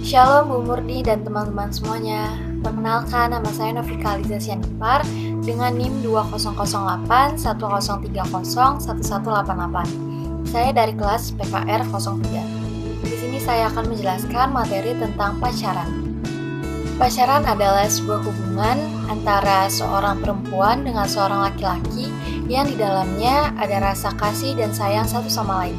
Shalom Bu Murni dan teman-teman semuanya. Perkenalkan, nama saya Novika Aliza Sianipar dengan NIM 200810301188. Saya dari kelas PKR 03. Di sini saya akan menjelaskan materi tentang pacaran. Pacaran adalah sebuah hubungan antara seorang perempuan dengan seorang laki-laki yang di dalamnya ada rasa kasih dan sayang satu sama lain.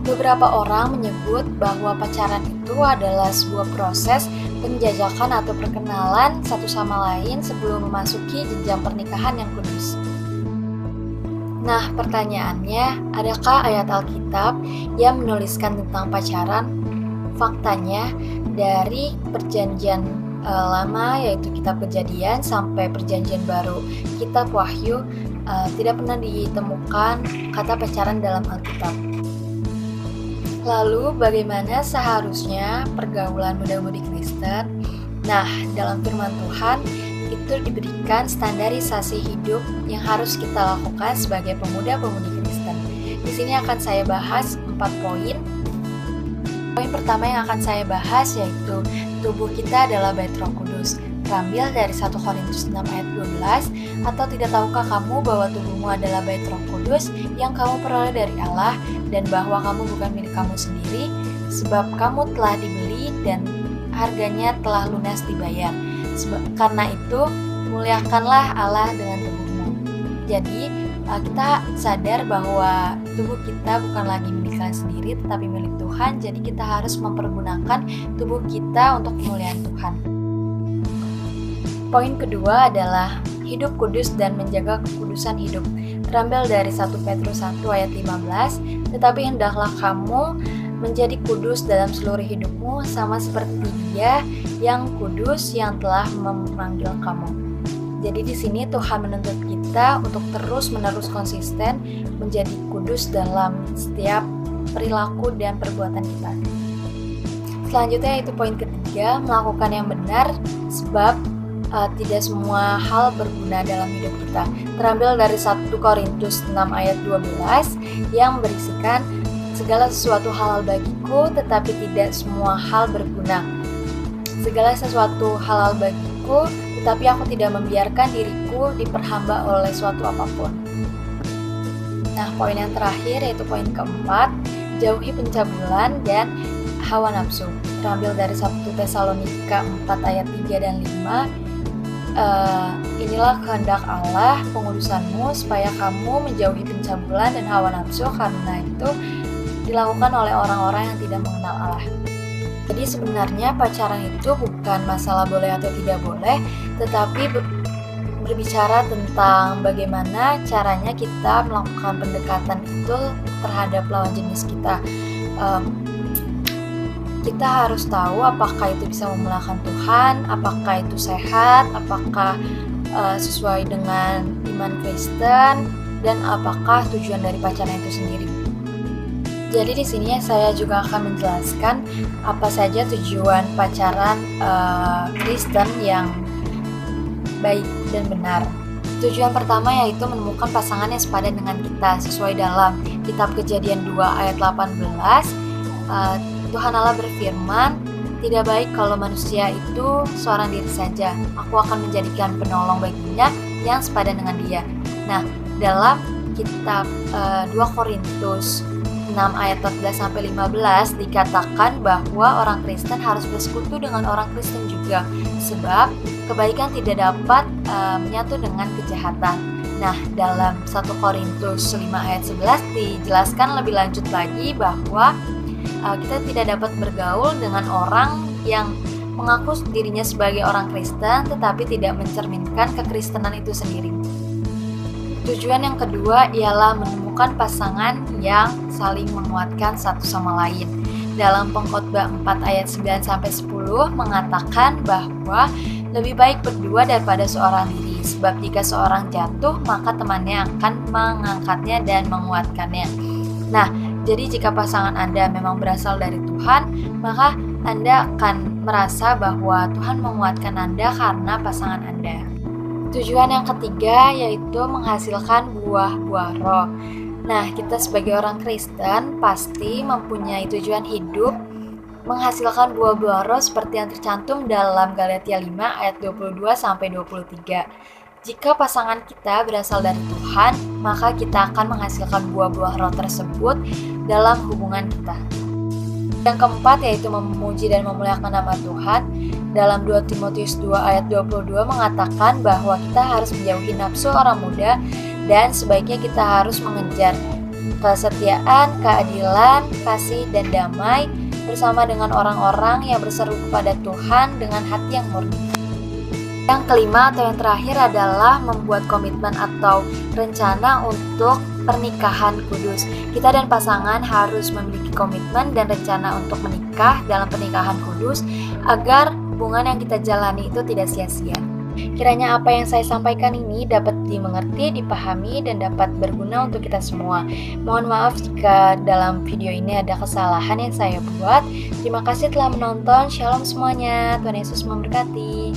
Beberapa orang menyebut bahwa pacaran itu adalah sebuah proses penjajakan atau perkenalan satu sama lain sebelum memasuki jenjang pernikahan yang kudus. Nah, pertanyaannya, adakah ayat Alkitab yang menuliskan tentang pacaran? Faktanya, dari perjanjian lama yaitu kitab Kejadian sampai perjanjian baru kitab Wahyu tidak pernah ditemukan kata pacaran dalam Alkitab. Lalu bagaimana seharusnya pergaulan muda-mudi Kristen? Nah, dalam firman Tuhan itu diberikan standarisasi hidup yang harus kita lakukan sebagai pemuda-pemudi Kristen. Di sini akan saya bahas 4 poin. Poin pertama yang akan saya bahas yaitu tubuh kita adalah bait Roh Kudus. Terambil dari 1 Korintus 6 ayat 12, atau tidak tahukah kamu bahwa tubuhmu adalah bait Roh Kudus yang kamu peroleh dari Allah, dan bahwa kamu bukan milik kamu sendiri, sebab kamu telah dibeli dan harganya telah lunas dibayar. Karena itu, muliakanlah Allah dengan tubuhmu. Jadi, kita sadar bahwa tubuh kita bukan lagi milik kalian sendiri, tetapi milik Tuhan. Jadi kita harus mempergunakan tubuh kita untuk kemuliaan Tuhan. Poin kedua adalah hidup kudus dan menjaga kekudusan hidup. Terambil dari 1 Petrus 1 ayat 15, tetapi hendaklah kamu menjadi kudus dalam seluruh hidupmu sama seperti Dia yang kudus yang telah memanggil kamu. Jadi di sini Tuhan menuntut kita untuk terus-menerus konsisten menjadi kudus dalam setiap perilaku dan perbuatan kita. Selanjutnya itu poin ketiga, melakukan yang benar sebab tidak semua hal berguna dalam hidup kita. Terambil dari 1 Korintus 6 ayat 12 yang berisikan segala sesuatu halal bagiku tetapi tidak semua hal berguna. Segala sesuatu halal bagiku tetapi aku tidak membiarkan diriku diperhamba oleh suatu apapun. Nah, poin yang terakhir yaitu poin keempat, jauhi pencabulan dan hawa nafsu. Terambil dari 1 Tesalonika 4 ayat 3 dan 5. Inilah kehendak Allah pengudusanmu supaya kamu menjauhi pencabulan dan hawa nafsu, karena itu dilakukan oleh orang-orang yang tidak mengenal Allah. Jadi sebenarnya pacaran itu bukan masalah boleh atau tidak boleh, tetapi berbicara tentang bagaimana caranya kita melakukan pendekatan itu terhadap lawan jenis kita. Kita harus tahu apakah itu bisa memuliakan Tuhan, apakah itu sehat, apakah sesuai dengan iman Kristen, dan apakah tujuan dari pacaran itu sendiri. Jadi di sini saya juga akan menjelaskan apa saja tujuan pacaran Kristen yang baik dan benar. Tujuan pertama yaitu menemukan pasangan yang sepadan dengan kita sesuai dalam kitab Kejadian 2 ayat 18. Tuhan Allah berfirman, tidak baik kalau manusia itu seorang diri saja. Aku akan menjadikan penolong baginya yang sepadan dengan dia. Nah, dalam kitab 2 Korintus 6 ayat 14-15 dikatakan bahwa orang Kristen harus bersekutu dengan orang Kristen juga, sebab kebaikan tidak dapat menyatu dengan kejahatan. Nah, dalam 1 Korintus 5 ayat 11 dijelaskan lebih lanjut lagi bahwa kita tidak dapat bergaul dengan orang yang mengaku dirinya sebagai orang Kristen tetapi tidak mencerminkan kekristenan itu sendiri. Tujuan yang kedua ialah menemukan pasangan yang saling menguatkan satu sama lain. Dalam Pengkhotbah 4 ayat 9-10 mengatakan bahwa lebih baik berdua daripada seorang diri, sebab jika seorang jatuh maka temannya akan mengangkatnya dan menguatkannya. Nah, jadi jika pasangan Anda memang berasal dari Tuhan, maka Anda akan merasa bahwa Tuhan menguatkan Anda karena pasangan Anda. Tujuan yang ketiga yaitu menghasilkan buah-buah roh. Nah, kita sebagai orang Kristen pasti mempunyai tujuan hidup menghasilkan buah-buah roh seperti yang tercantum dalam Galatia 5 ayat 22-23. Jika pasangan kita berasal dari Tuhan, maka kita akan menghasilkan buah-buah roh tersebut dalam hubungan kita. Yang keempat yaitu memuji dan memuliakan nama Tuhan. Dalam 2 Timotius 2 ayat 22 mengatakan bahwa kita harus menjauhi nafsu orang muda dan sebaiknya kita harus mengejar kesetiaan, keadilan, kasih, dan damai bersama dengan orang-orang yang berseru kepada Tuhan dengan hati yang murni. Yang kelima atau yang terakhir adalah membuat komitmen atau rencana untuk pernikahan kudus. Kita dan pasangan harus memiliki komitmen dan rencana untuk menikah dalam pernikahan kudus agar hubungan yang kita jalani itu tidak sia-sia. Kiranya apa yang saya sampaikan ini dapat dimengerti, dipahami, dan dapat berguna untuk kita semua. Mohon maaf jika dalam video ini ada kesalahan yang saya buat. Terima kasih telah menonton. Shalom semuanya. Tuhan Yesus memberkati.